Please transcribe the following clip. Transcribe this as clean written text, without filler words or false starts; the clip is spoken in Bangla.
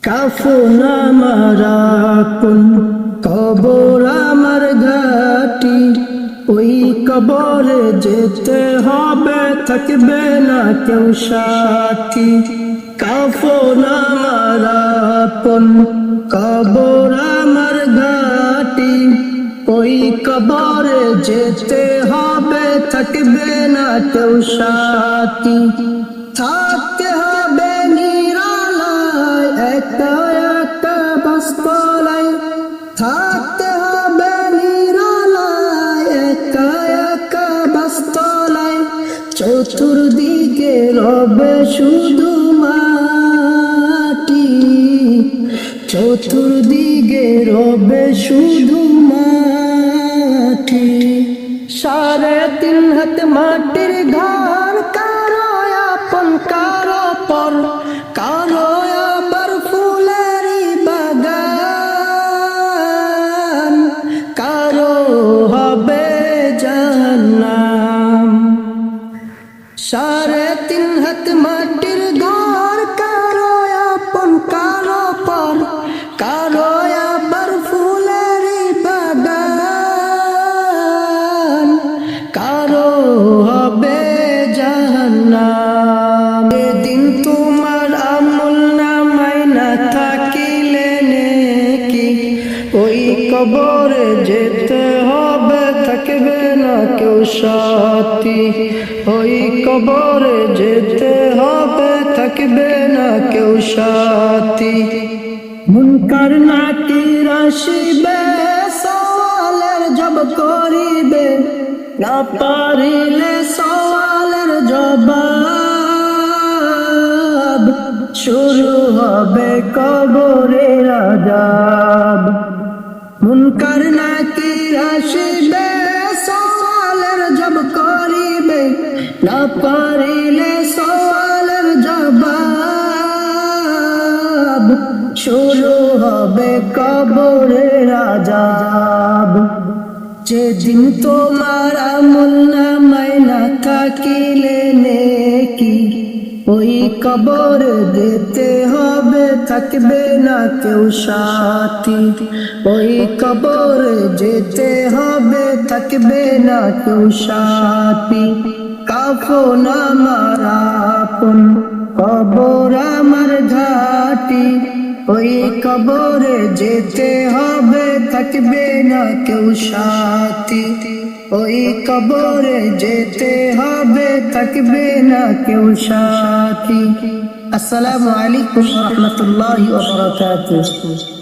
কাফন আমার আপন, কবর আমার ঘাটি, ওই কবরে যেতে হবে, থাকবে না কেউ সাথী। কাফন আমার আপন, কবর আমার ঘাটি, ওই কবরে যেতে হবে, থাকবে না কেউ সাথী। থাকতে হবে নিরালায়, একা একা বাসতলায়, থাকতে হবে নিরালায়, একা একা বাসতলায়। চতুর্দিকে রবে শুধু মাটি, চতুর্দিকে রবে শুধু মাটি। 3.5 হাত মাটির ঘর, কারো আপন কারো পর, কারো আবার ফুলেরই বাগান, কারো হবে জাহান্নাম। 3.5 হাত মাটির ঘর, কারো আপন কারো পর, কারো আবার ফুলেরই বাগান, কারো হবে জাহান্নাম। এদিন তোমার আমল নামায় না থাকিলে নেকি, ওই কবরে যেতে হবে, থাকবে না কেউ সাথী। ওই কবরে যেতে হবে, থাকবে না কেউ সাথী। মুনকার নাকির আসিবে, সওয়ালের জব করিবে, না পারিলে সওয়ালের জবাব, শুরু হবে কবরের আযাব। মুনকার নাকির আসিবে, সওয়ালের জব করিবে, না পারিলে সওয়ালের জবাব, শুরু হবে কবরের আযাব। যেদিন তোমার আমল নামায় না থাকিলে নেকি, ওই কবর যেতে হবে, থাকবে না কেউ সাথী। ওই কবর যেতে হবে, থাকবে না কেউ সাথী। কাফন আমার আপন, কবর আমার ঘাটি, ওই কবরে যেতে হবে, থাকবে না কেউ সাথী। ওই কবরে যেতে হবে, থাকবে না কেউ সাথী। আসসালামু আলাইকুম ওয়া রাহমাতুল্লাহি ওয়া বারাকাতুহু।